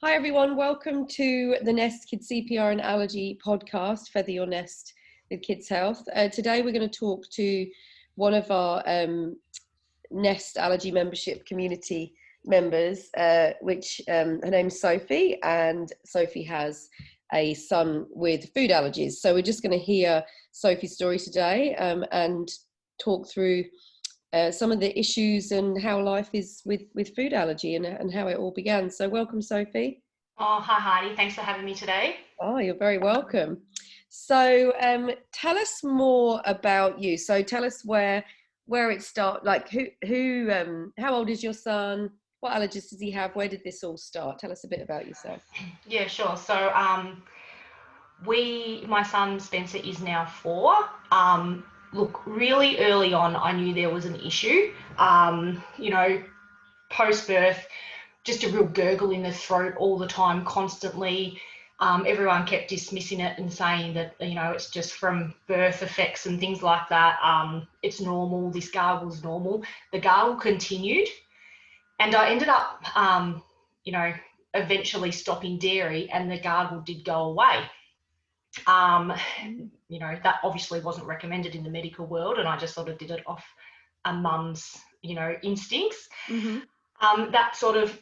Hi everyone, welcome to the Nest Kids CPR and Allergy podcast, Feather Your Nest with Kids Health. Today we're going to talk to one of our Nest Allergy membership community members, which her name's Sophie, and Sophie has a son with food allergies. So we're just going to hear Sophie's story today and talk through some of the issues and how life is with food allergy and how it all began. So welcome, Sophie. Oh, hi Heidi, thanks for having me today. Oh, you're very welcome. So tell us more about you. So tell us where it started, like how old is your son? What allergies does he have? Where did this all start? Tell us a bit about yourself. Yeah, sure. So my son Spencer is now 4. Look, really early on, I knew there was an issue. Post-birth, just a real gurgle in the throat all the time, constantly. Everyone kept dismissing it and saying that, it's just from birth effects and things like that. It's normal. This gargle's normal. The gargle continued, and I ended up, eventually stopping dairy, and the gargle did go away. That obviously wasn't recommended in the medical world, and I just sort of did it off a mum's, instincts. Mm-hmm. That sort of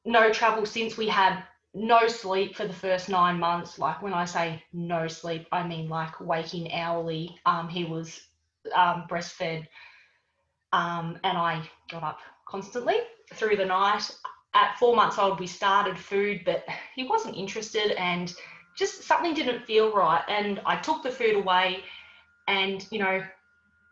no trouble since. We had no sleep for the first 9 months. Like, when I say no sleep, I mean like waking hourly. He was breastfed, and I got up constantly through the night. At 4 months old, we started food, but he wasn't interested, and just something didn't feel right. And I took the food away, and,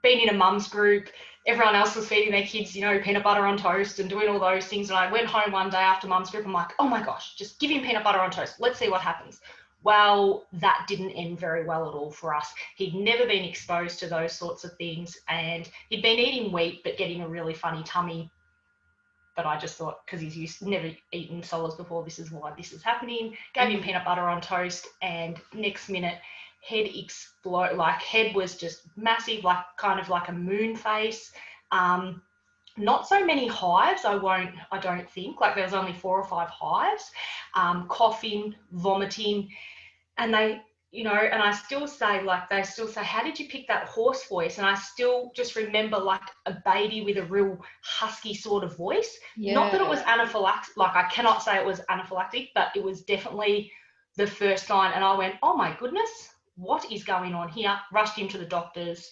being in a mum's group, everyone else was feeding their kids, peanut butter on toast and doing all those things. And I went home one day after mum's group. I'm like, oh my gosh, just give him peanut butter on toast. Let's see what happens. Well, that didn't end very well at all for us. He'd never been exposed to those sorts of things, and he'd been eating wheat but getting a really funny tummy. But I just thought, because he's never eaten solids before, this is why this is happening. Gave him peanut butter on toast, and next minute, head explode. Like, head was just massive, like kind of like a moon face. Not so many hives, I don't think. Like, there was only 4 or 5 hives. Coughing, vomiting, and they, and I still say, they still say, how did you pick that hoarse voice? And I still just remember like a baby with a real husky sort of voice. Yeah. Not that it was anaphylactic, like I cannot say it was anaphylactic, but it was definitely the first sign. And I went, oh my goodness, what is going on here? Rushed him to the doctors,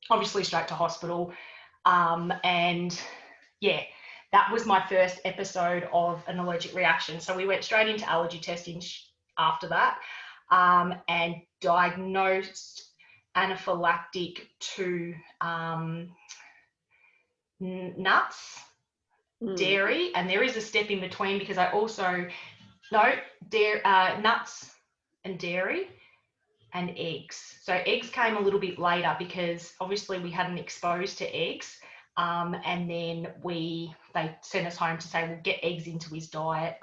obviously straight to hospital. And yeah, that was my first episode of an allergic reaction. So we went straight into allergy testing after that, and diagnosed anaphylactic to nuts, dairy, and there is a step in between, because I also nuts and dairy and eggs. So eggs came a little bit later, because obviously we hadn't exposed to eggs, and then they sent us home to say, we'll get eggs into his diet,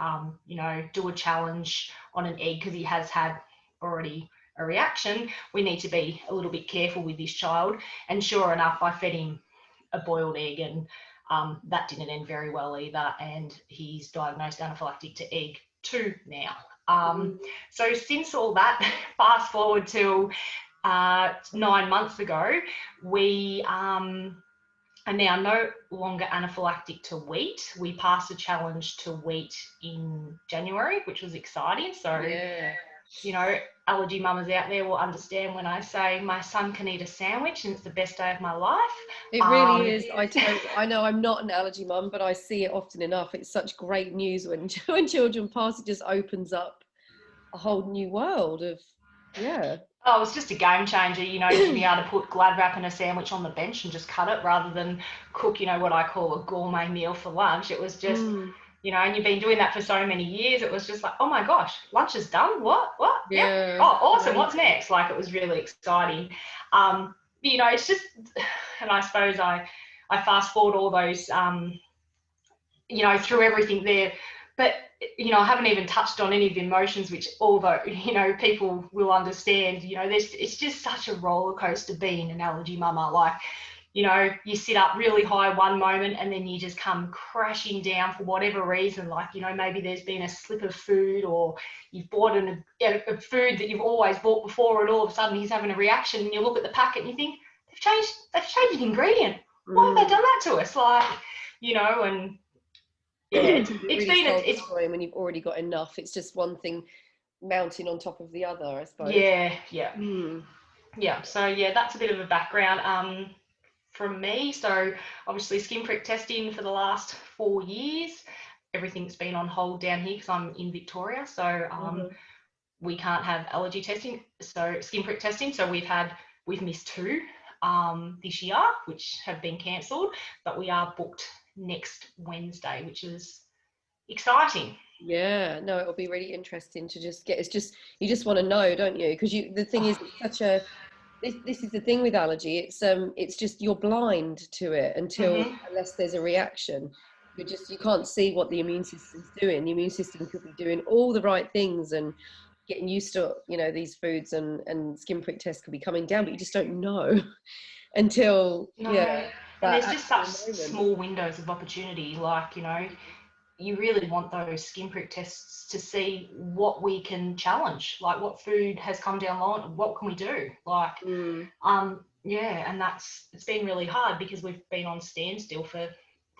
do a challenge on an egg, because he has had already a reaction. We need to be a little bit careful with this child. And sure enough, I fed him a boiled egg, and that didn't end very well either, and he's diagnosed anaphylactic to egg 2 now. So since all that, fast forward to 9 months ago, we are now no longer anaphylactic to wheat. We passed a challenge to wheat in January, which was exciting. So, yeah. Allergy mamas out there will understand when I say my son can eat a sandwich and it's the best day of my life. It really is. I know I'm not an allergy mum, but I see it often enough. It's such great news when children pass. It just opens up a whole new world of, yeah. Oh, it's just a game changer, to be able to put Glad wrap in a sandwich on the bench and just cut it, rather than cook, what I call a gourmet meal for lunch. It was just, and you've been doing that for so many years. It was just like, oh my gosh, lunch is done. What? Yeah. Oh, awesome. What's next? Like, it was really exciting. It's just, and I suppose I fast forward all those, through everything there. But, I haven't even touched on any of the emotions, which, although, people will understand, it's just such a roller coaster being an allergy mama. Like, you know, you sit up really high one moment and then you just come crashing down for whatever reason. Like, you know, maybe there's been a slip of food, or you've bought a food that you've always bought before, and all of a sudden he's having a reaction, and you look at the packet and you think, they've changed an ingredient. Why have they done that to us? Like, you know, and yeah, it's it's really been it's when you've already got enough. It's just one thing mounting on top of the other, I suppose. Yeah. So yeah, that's a bit of a background from me. So obviously skin prick testing for the last 4 years. Everything's been on hold down here because I'm in Victoria, so we can't have allergy testing, so skin prick testing. So we've missed 2 this year, which have been cancelled, but we are booked next Wednesday, which is exciting. Yeah, no, it'll be really interesting to just get. It's just you just want to know, don't you? Because the thing is, it's such a this is the thing with allergy. It's just you're blind to it unless there's a reaction. You can't see what the immune system's doing. The immune system could be doing all the right things and getting used to, you know, these foods, and skin prick tests could be coming down, but you just don't know until And there's just such moment. small windows of opportunity. Like, you know, you really want those skin prick tests to see what we can challenge, like what food has come down low, what can we do, like yeah. And it's been really hard because we've been on standstill for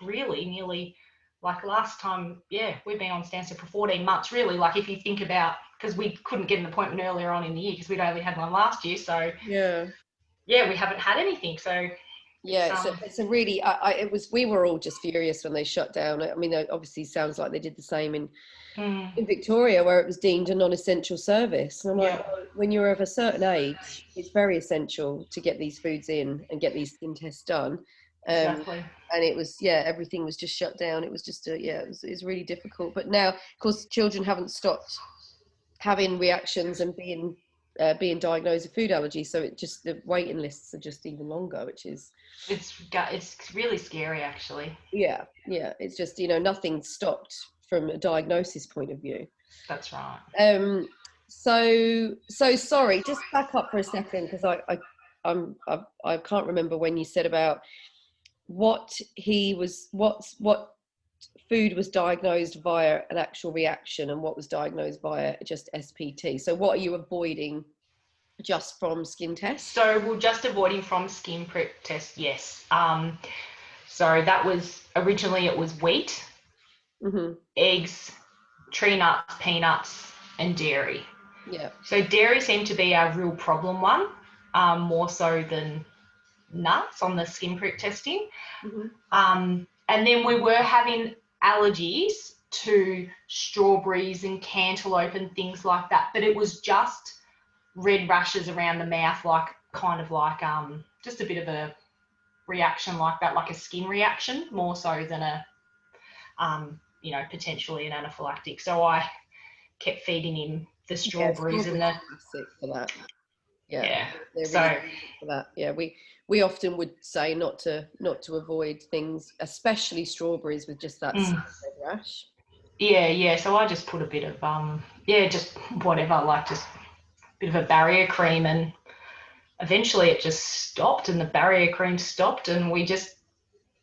really nearly, like last time, we've been on standstill for 14 months really. Like if you think about, because we couldn't get an appointment earlier on in the year because we'd only had one last year, so we haven't had anything. So it's a really we were all just furious when they shut down. I mean, it obviously sounds like they did the same in Victoria, where it was deemed a non-essential service. And I'm like, well, when you're of a certain age, it's very essential to get these foods in and get these skin tests done. Exactly. And it was everything was just shut down. It was just it was really difficult. But now, of course, children haven't stopped having reactions and being diagnosed with food allergy, so it just, the waiting lists are just even longer, which is it's really scary actually. It's just, you know, nothing stopped from a diagnosis point of view. That's right. So sorry, just back up for a second, because I can't remember when you said about what food was diagnosed via an actual reaction and what was diagnosed via just SPT. So what are you avoiding just from skin tests? So we're just avoiding from skin prick test, yes. So that was originally, it was wheat, eggs, tree nuts, peanuts, and dairy. Yeah. So dairy seemed to be our real problem one, more so than nuts on the skin prick testing. And then we were having allergies to strawberries and cantaloupe and things like that, but it was just red rashes around the mouth, like kind of like just a bit of a reaction like that, like a skin reaction, more so than a you know, potentially an anaphylactic. So I kept feeding him the strawberries and the classic for that. They're really for that. We often would say not to avoid things, especially strawberries, with just that red rash. So I just put a bit of just whatever, like just a bit of a barrier cream, and eventually it just stopped, and the barrier cream stopped, and we just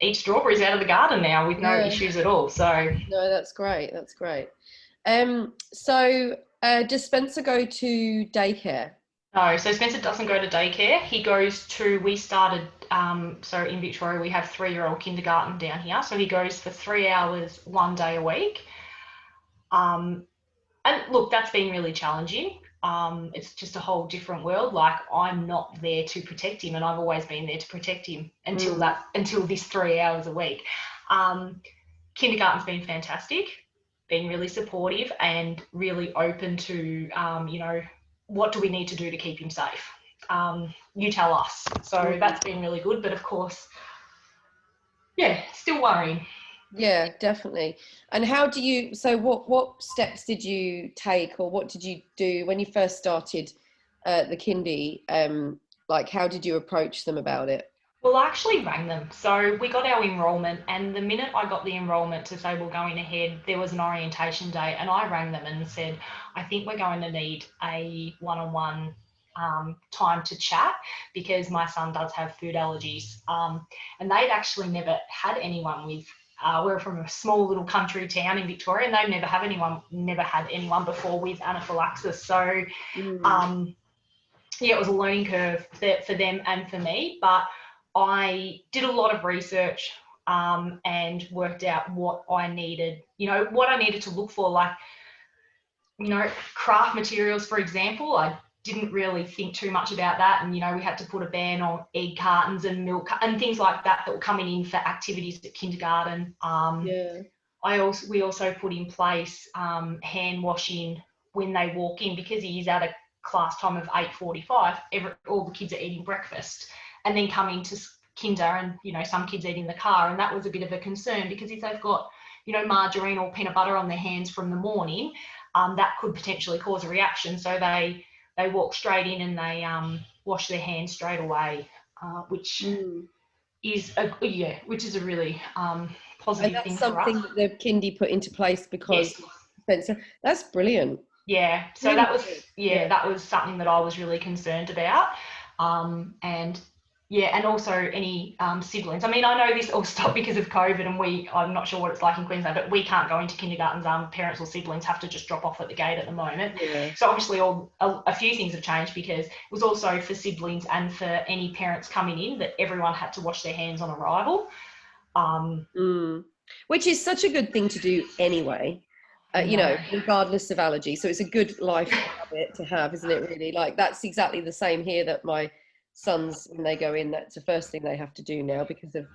eat strawberries out of the garden now with no issues at all. So no, that's great. So does Spencer go to daycare? No, so Spencer doesn't go to daycare. He goes to, we started, so in Victoria we have 3-year-old kindergarten down here. So he goes for 3 hours 1 day a week. And look, that's been really challenging. It's just a whole different world. Like, I'm not there to protect him, and I've always been there to protect him until this 3 hours a week. Kindergarten's been fantastic, been really supportive and really open to, you know, what do we need to do to keep him safe? You tell us. So that's been really good. But of course, still worrying. Yeah, definitely. And how do you, so what steps did you take, or what did you do when you first started the kindy? Like, how did you approach them about it? Well, I actually rang them. So we got our enrolment, and the minute I got the enrolment to say we're going ahead, there was an orientation day, and I rang them and said, I think we're going to need a one-on-one time to chat, because my son does have food allergies, and they'd actually never had anyone with. We're from a small little country town in Victoria, and they've never had anyone before with anaphylaxis. So, yeah, it was a learning curve for them and for me. But I did a lot of research and worked out what I needed to look for, like, craft materials, for example. I didn't really think too much about that. And, we had to put a ban on egg cartons and milk and things like that were coming in for activities at kindergarten. We also put in place hand washing when they walk in, because he is at a class time of 8:45. All the kids are eating breakfast and then coming to kinder, and, some kids eat in the car. And that was a bit of a concern, because if they've got, margarine or peanut butter on their hands from the morning, that could potentially cause a reaction. So they walk straight in and they wash their hands straight away, which is a really positive thing for us. And that's something that the kindy put into place because Spencer. That's brilliant. Yeah. So really that was something that I was really concerned about, and also any siblings. I mean, I know this all stopped because of COVID, and I'm not sure what it's like in Queensland, but we can't go into kindergartens. Parents or siblings have to just drop off at the gate at the moment. Yeah. So obviously a few things have changed, because it was also for siblings and for any parents coming in that everyone had to wash their hands on arrival. Which is such a good thing to do anyway, regardless of allergy. So it's a good life habit to have, isn't it, really? Like, that's exactly the same here, that my sons, when they go in, that's the first thing they have to do now because of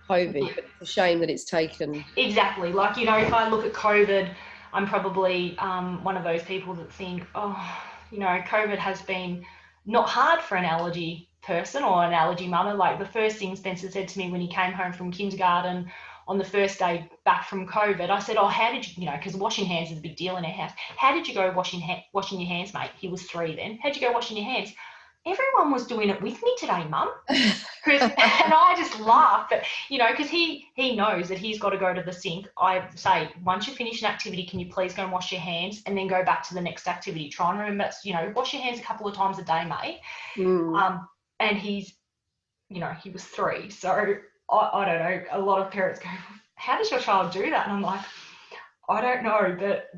COVID. But it's a shame that it's taken. Exactly. Like, if I look at COVID, I'm probably one of those people that think, COVID has been not hard for an allergy person or an allergy mama. Like, the first thing Spencer said to me when he came home from kindergarten on the first day back from COVID, I said, how did you, because washing hands is a big deal in our house. How did you go washing your hands, mate? He was 3 then. How'd you go washing your hands? Everyone was doing it with me today, Mum. And I just laughed, but, because he knows that he's got to go to the sink. I say, once you finish an activity, can you please go and wash your hands and then go back to the next activity? Try and remember, wash your hands a couple of times a day, mate. And he's, he was 3. So I don't know. A lot of parents go, how does your child do that? And I'm like, I don't know, but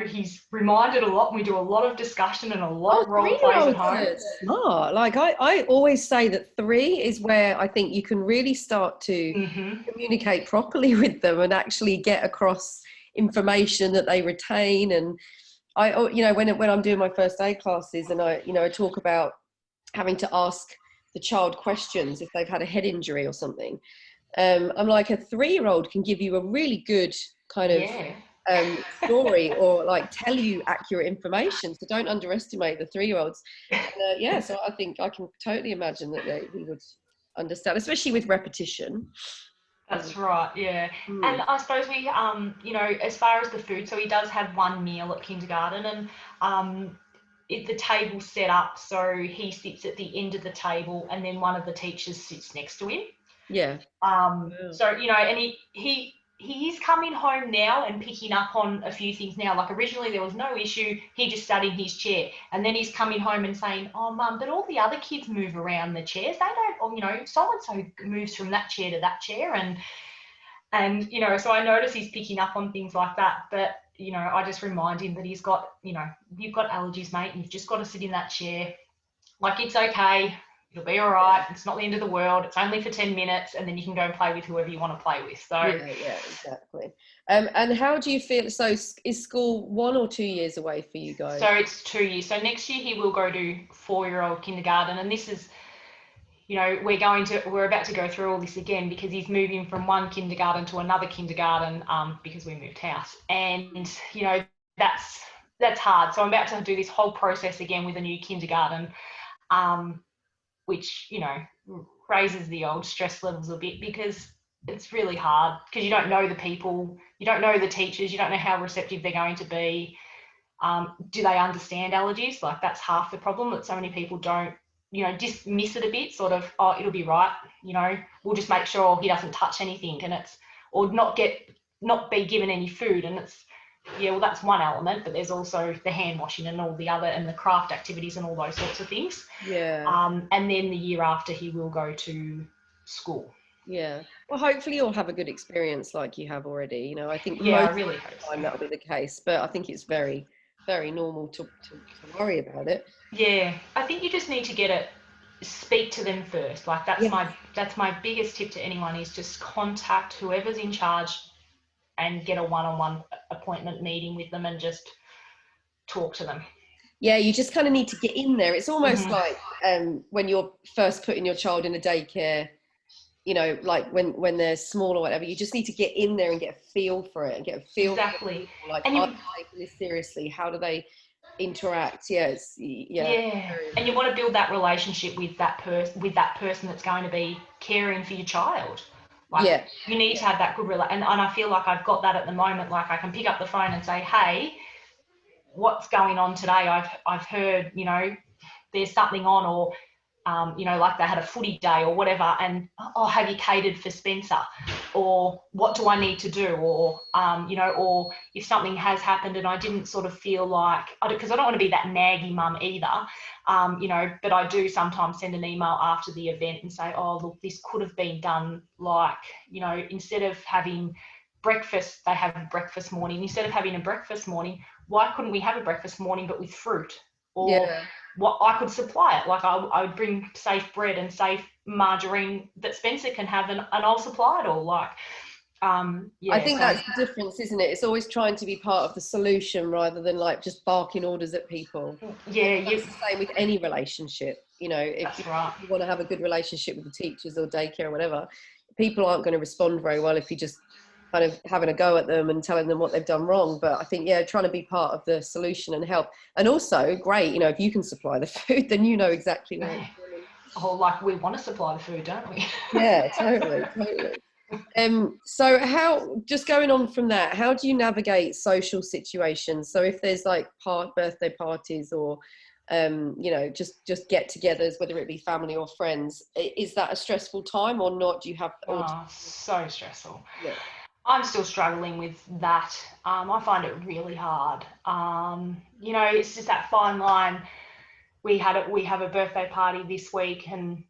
he's reminded a lot, and we do a lot of discussion and a lot of role plays at home. Smart. Like, I always say that 3 is where I think you can really start to communicate properly with them and actually get across information that they retain. And I, when I'm doing my first aid classes, and I talk about having to ask the child questions if they've had a head injury or something. I'm like, a 3-year-old can give you a really good kind of story, or like tell you accurate information. So don't underestimate the 3-year-olds. So I think I can totally imagine that he would understand, especially with repetition. That's right, yeah. And I suppose we, as far as the food, so he does have 1 meal at kindergarten, and the table's set up so he sits at the end of the table, and then one of the teachers sits next to him. Yeah. So, and he is coming home now and picking up on a few things now. Like, originally there was no issue. He just sat in his chair, and then he's coming home and saying, oh, Mum, but all the other kids move around the chairs. They don't, or, so-and-so moves from that chair to that chair. And so I notice he's picking up on things like that. But, I just remind him that he's got, you've got allergies, mate, and you've just got to sit in that chair. Like, it's okay. It'll be all right. It's not the end of the world. It's only for 10 minutes, and then you can go and play with whoever you want to play with. So yeah, exactly. And how do you feel? So is school 1 or 2 years away for you guys? So it's 2 years. So next year he will go to 4-year-old kindergarten, and this is, we're about to go through all this again, because he's moving from one kindergarten to another kindergarten, because we moved house, and that's hard. So I'm about to do this whole process again with a new kindergarten. Which, raises the old stress levels a bit, because it's really hard, because you don't know the people, you don't know the teachers, you don't know how receptive they're going to be. Do they understand allergies? Like, that's half the problem, that so many people don't, dismiss it a bit, sort of, oh, it'll be right, we'll just make sure he doesn't touch anything, and or not be given any food, and it's, well, that's one element, but there's also the hand washing and all the other, and the craft activities and all those sorts of things. Yeah. And then the year after, he will go to school. Yeah. Well, hopefully you'll have a good experience like you have already. You know, I think Yeah, most I really of hope the time so. that'll be the case, but I think it's very, very normal to worry about it. Yeah, I think you just need to speak to them first. Like Yes. that's my biggest tip to anyone, is just contact whoever's in charge and get a one-on-one appointment meeting with them and just talk to them. Yeah, you just kind of need to get in there. It's almost Mm-hmm. like when you're first putting your child in a daycare, you know, like when they're small or whatever, you just need to get in there and get a feel for it and get a feel for Exactly. people. Like, And are you, they taking this seriously? How do they interact? Yeah, yeah, very and you important. want to build that relationship with that person that's going to be caring for your child. Like, Yeah, you need to have that good and I feel like I've got that at the moment. Like, I can pick up the phone and say, hey, what's going on today? I've heard, there's something on, or like they had a footy day or whatever, and have you catered for Spencer? Or what do I need to do? Or, or if something has happened and I didn't sort of feel like, because I don't want to be that naggy mum either, but I do sometimes send an email after the event and say, oh, look, this could have been done, like, instead of having breakfast, they have a breakfast morning. Instead of having a breakfast morning, why couldn't we have a breakfast morning but with fruit? Or yeah. what, I could supply it. Like, I would bring safe bread and safe margarine that Spencer can have, and I'll supply it all. Like, I yeah, think so that's the difference, isn't it? It's always trying to be part of the solution rather than like just barking orders at people. yeah, That's the same with any relationship. You know, if that's right. you want to have a good relationship with the teachers or daycare or whatever, people aren't going to respond very well if you just kind of having a go at them and telling them what they've done wrong. But I think, yeah, trying to be part of the solution and help. And also, great, you know, if you can supply the food, then you know exactly where it's going. Oh, like, we want to supply the food, don't we? Yeah, totally, totally. So how, just going on from that, how do you navigate social situations? So if there's like birthday parties or just get-togethers, whether it be family or friends, is that a stressful time or not? Do you have all? Oh, so stressful. Yeah, I'm still struggling with that. I find it really hard. It's just that fine line. We have a birthday party this week, and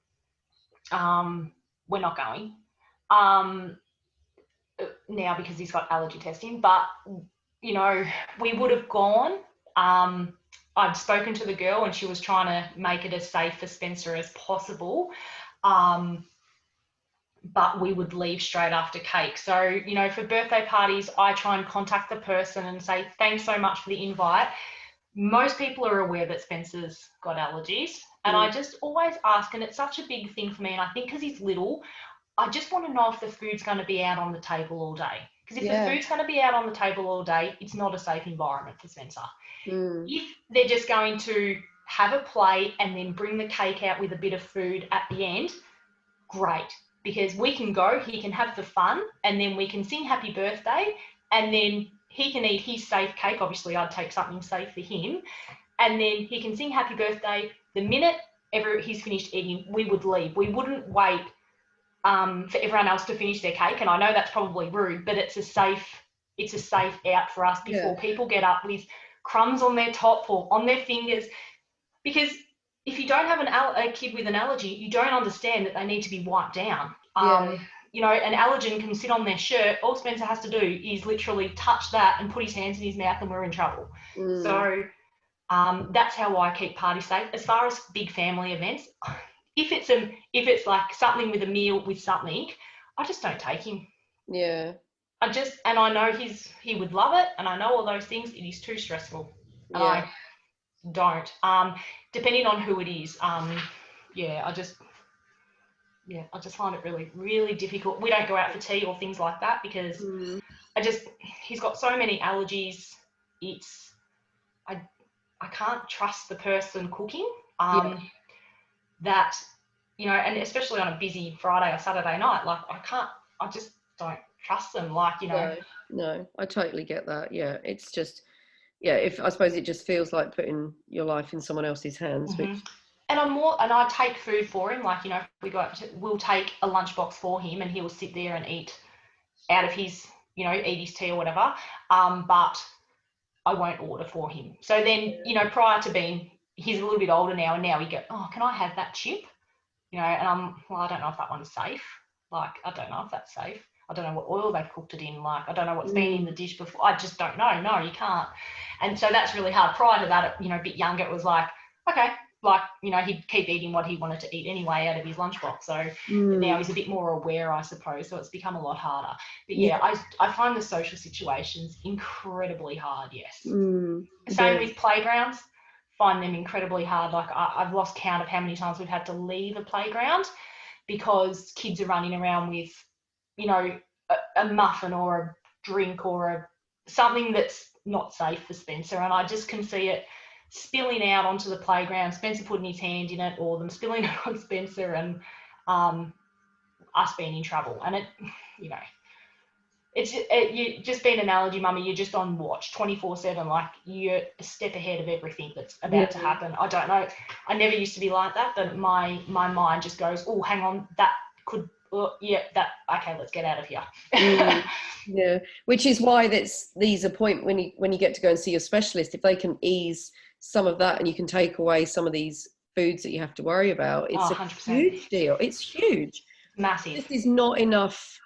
we're not going. Now, because he's got allergy testing, but we would have gone. I'd spoken to the girl and she was trying to make it as safe for Spencer as possible. But we would leave straight after cake. So, for birthday parties, I try and contact the person and say, thanks so much for the invite. Most people are aware that Spencer's got allergies. And I just always ask, and it's such a big thing for me, and I think because he's little, I just want to know if the food's going to be out on the table all day. Because if the food's going to be out on the table all day, it's not a safe environment for Spencer. If they're just going to have a plate and then bring the cake out with a bit of food at the end, great. Because we can go, he can have the fun, and then we can sing happy birthday, and then he can eat his safe cake. Obviously, I'd take something safe for him. And then he can sing happy birthday. The minute he's finished eating, we would leave. We wouldn't wait for everyone else to finish their cake. And I know that's probably rude, but it's a safe out for us before people get up with crumbs on their top or on their fingers. Because if you don't have a kid with an allergy, you don't understand that they need to be wiped down. An allergen can sit on their shirt. All Spencer has to do is literally touch that and put his hands in his mouth, and we're in trouble. So that's how I keep parties safe. As far as big family events, if it's like something with a meal with something, I just don't take him. Yeah. And I know he would love it, and I know all those things. It is too stressful, and I don't. Depending on who it is, I just find it really, really difficult. We don't go out for tea or things like that because he's got so many allergies. I can't trust the person cooking. That, and especially on a busy Friday or Saturday night, like I just don't trust them. Like, No, I totally get that. Yeah, it's just, if I suppose it just feels like putting your life in someone else's hands. Which... And I take food for him. Like, if we go out, we'll take a lunchbox for him, and he will sit there and eat out of his, eat his tea or whatever. But I won't order for him. So then, you know, prior to being, he's a little bit older now, and now he go, oh, can I have that chip? You know, and well, I don't know if that one's safe. Like, I don't know if that's safe. I don't know what oil they've cooked it in. Like, I don't know what's been in the dish before. I just don't know. No, you can't. And so that's really hard. Prior to that, you know, a bit younger, it was like, okay, like, you know, he'd keep eating what he wanted to eat anyway out of his lunchbox. So now he's a bit more aware, I suppose. So it's become a lot harder. But yeah, I find the social situations incredibly hard, yes. Same with playgrounds. Find them incredibly hard. Like, I've lost count of how many times we've had to leave a playground because kids are running around with, you know, a muffin or a drink or something that's not safe for Spencer. And I just can see it spilling out onto the playground, Spencer putting his hand in it, or them spilling it on Spencer, and us being in trouble. And it, you know, you just being an allergy mummy, you're just on watch 24/7. Like, you're a step ahead of everything that's about to happen. I don't know. I never used to be like that, but my mind just goes, oh, hang on, that could, okay, let's get out of here. Yeah, which is why these are when you get to go and see your specialist, if they can ease some of that and you can take away some of these foods that you have to worry about, it's a 100%. huge deal. It's huge. Massive. This is not enough.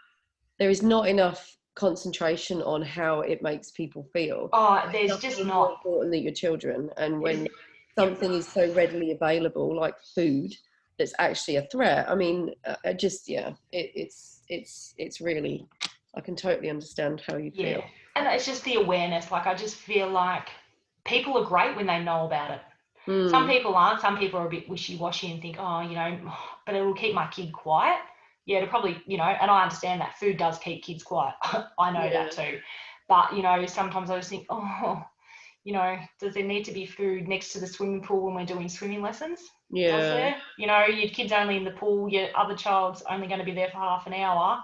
There is not enough concentration on how it makes people feel. There's just not more important than your children. And when something is so readily available, like food, that's actually a threat. I mean, it's really, I can totally understand how you feel. And it's just the awareness. Like, I just feel like people are great when they know about it. Some people aren't. Some people are a bit wishy-washy and think, oh, you know, but it will keep my kid quiet. Yeah, it'll probably, you know, and I understand that food does keep kids quiet. I know that too. But, you know, sometimes I just think, oh, you know, does there need to be food next to the swimming pool when we're doing swimming lessons? Yeah. Does there? You know, your kid's only in the pool, your other child's only going to be there for half an hour.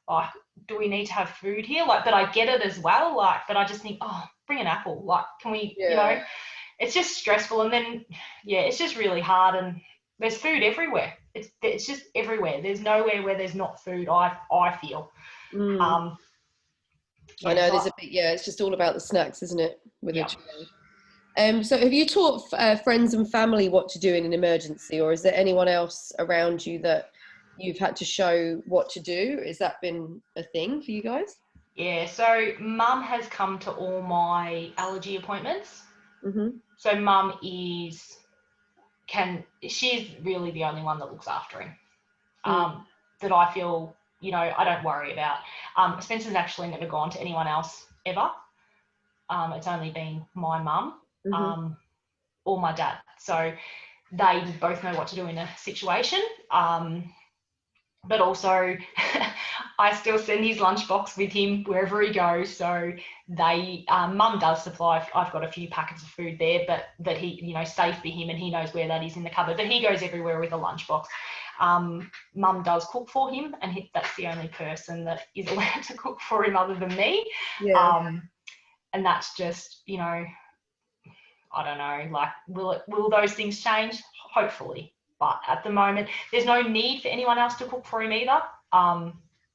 Like, do we need to have food here? Like, but I get it as well. Like, but I just think, oh, bring an apple. Like, can we, you know, it's just stressful. And then, it's just really hard. And there's food everywhere. It's just everywhere. There's nowhere where there's not food, I feel. I know there's a bit, it's just all about the snacks, isn't it? With a child. So have you taught friends and family what to do in an emergency, or is there anyone else around you that you've had to show what to do? Has that been a thing for you guys? Yeah, so mum has come to all my allergy appointments. So mum she's really the only one that looks after him. That I feel, you know, I don't worry about. Spencer's actually never gone to anyone else ever. It's only been my mum or my dad. So they both know what to do in a situation. But also I still send his lunchbox with him wherever he goes. So mum does supply, I've got a few packets of food there, but that he, you know, safe for him, and he knows where that is in the cupboard, but he goes everywhere with a lunchbox. Mum does cook for him, and that's the only person that is allowed to cook for him other than me. And that's just, you know, I don't know, like, will those things change? Hopefully. But at the moment, there's no need for anyone else to cook for him either.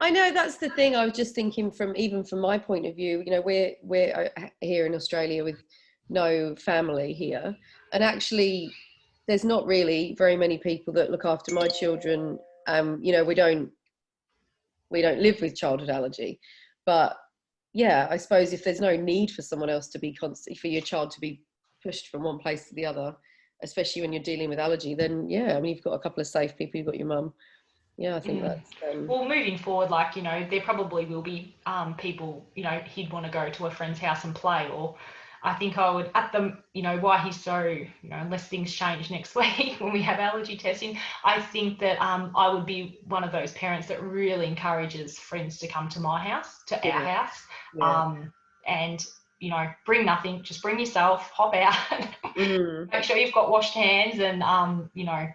I know, that's the thing. I was just thinking from my point of view, you know, we're here in Australia with no family here. And actually, there's not really very many people that look after my children. You know, we don't live with childhood allergy. But yeah, I suppose if there's no need for someone else to be for your child to be pushed from one place to the other, especially when you're dealing with allergy, then I mean, you've got a couple of safe people. You've got your mum. I think that's well, moving forward, like, you know, there probably will be people, you know, he'd want to go to a friend's house and play, or I think I would, you know, why he's so, you know, unless things change next week when we have allergy testing, I think that I would be one of those parents that really encourages friends to come to my house, to our house, and, you know, bring nothing, just bring yourself, hop out, make sure you've got washed hands, and, you know,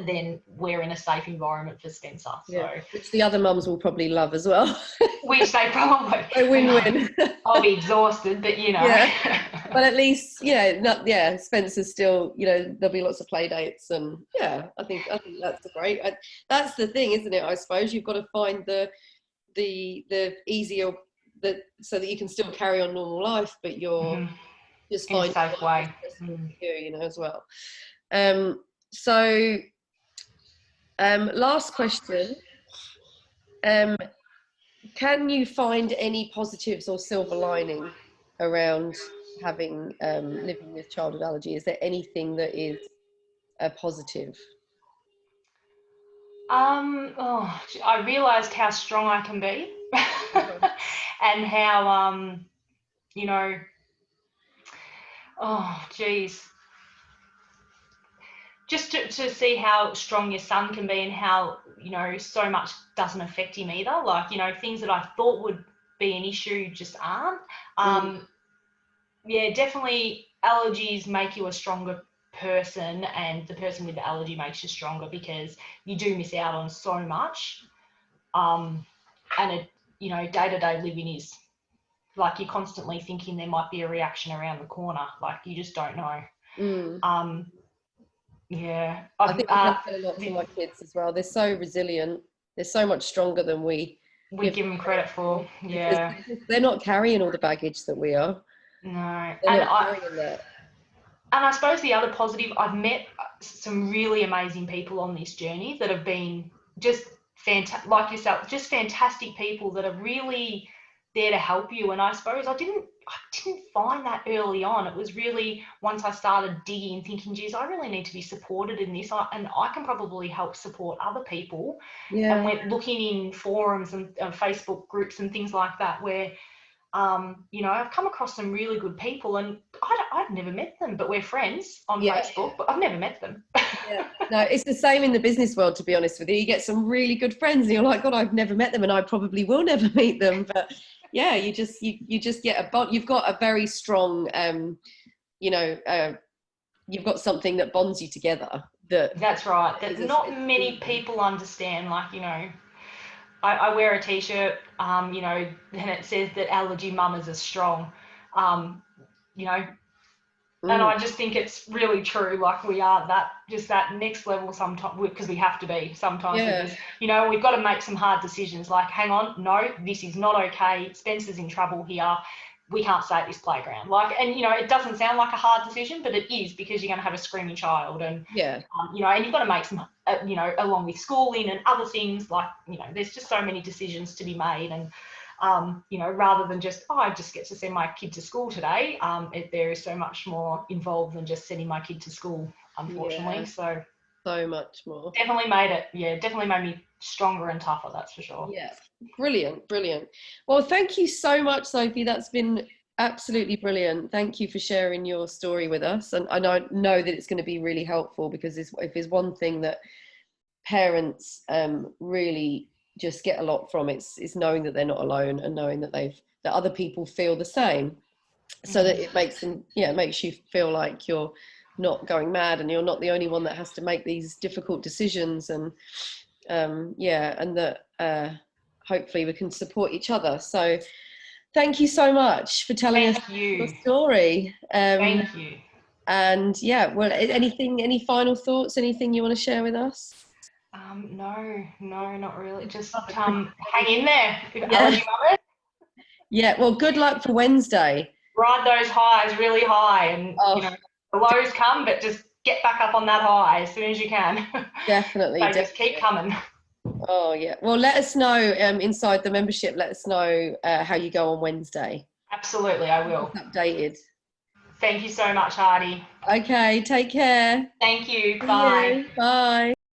then we're in a safe environment for Spencer. So, which the other mums will probably love as well. Which they probably a win-win. I'll be exhausted, but you know. But at least, Spencer's still, you know, there'll be lots of play dates, and I think that's great. That's the thing, isn't it? I suppose you've got to find the easier so that you can still carry on normal life, but you're just in a finding safe way. you know, as well. So last question. Can you find any positives or silver lining around having living with childhood allergy? Is there anything that is a positive? I realised how strong I can be, and how you know, oh geez, just to see how strong your son can be, and how, you know, so much doesn't affect him either. Like, you know, things that I thought would be an issue just aren't. Yeah, definitely allergies make you a stronger person, and the person with the allergy makes you stronger, because you do miss out on so much. And it, you know, day-to-day living is like, you're constantly thinking there might be a reaction around the corner. Like, you just don't know. Yeah. I think I benefit a lot from my kids as well. They're so resilient. They're so much stronger than we give them credit for. Yeah. They're not carrying all the baggage that we are. No. They're not carrying that. And I suppose the other positive, I've met some really amazing people on this journey that have been just fantastic, like yourself, just fantastic people that are really there to help you. And I suppose I didn't find that early on. It was really once I started digging, thinking, geez, I really need to be supported in this, and I can probably help support other people. Yeah. And went looking in forums and Facebook groups and things like that, where you know, I've come across some really good people, and I've never met them, but we're friends on Facebook, but I've never met them. Yeah. No, it's the same in the business world, to be honest with you. You get some really good friends and you're like, God, I've never met them, and I probably will never meet them. But yeah, you just get a bond. You've got a very strong, you know, you've got something that bonds you together. That's right. That not many people understand. Like, you know, I wear a t-shirt, you know, and it says that allergy mamas are strong, you know, and I just think it's really true. Like, we are that next level sometimes, because we have to be sometimes. Yeah. With this, you know, we've got to make some hard decisions. Like, hang on, no, this is not okay. Spencer's in trouble here. We can't stay at this playground. Like, and, you know, it doesn't sound like a hard decision, but it is, because you're going to have a screaming child, and yeah, you know, and you've got to make some, you know, along with schooling and other things. Like, you know, there's just so many decisions to be made, and you know, rather than just, oh, I just get to send my kid to school today, there is so much more involved than just sending my kid to school, unfortunately. Yeah, so much more. Definitely made me stronger and tougher, that's for sure. Yeah, brilliant. Well, thank you so much, Sophie. That's been absolutely brilliant. Thank you for sharing your story with us, and I know that it's going to be really helpful, because if there's one thing that parents really just get a lot from, it's knowing that they're not alone, and knowing that that other people feel the same, so that it makes them, it makes you feel like you're not going mad, and you're not the only one that has to make these difficult decisions, and and that hopefully we can support each other. So thank you so much for telling us your story. Thank you. And yeah, well, any final thoughts, anything you want to share with us? No, not really. Just hang in there, allergy mamas. Yeah, well, good luck for Wednesday. Ride those highs really high, and you know, the lows come, but just get back up on that high as soon as you can. Definitely. Just keep coming. Oh yeah. Well, let us know inside the membership. Let us know how you go on Wednesday. Absolutely, I will. Keep updated. Thank you so much, Hardy. Okay, take care. Thank you. Bye. Bye.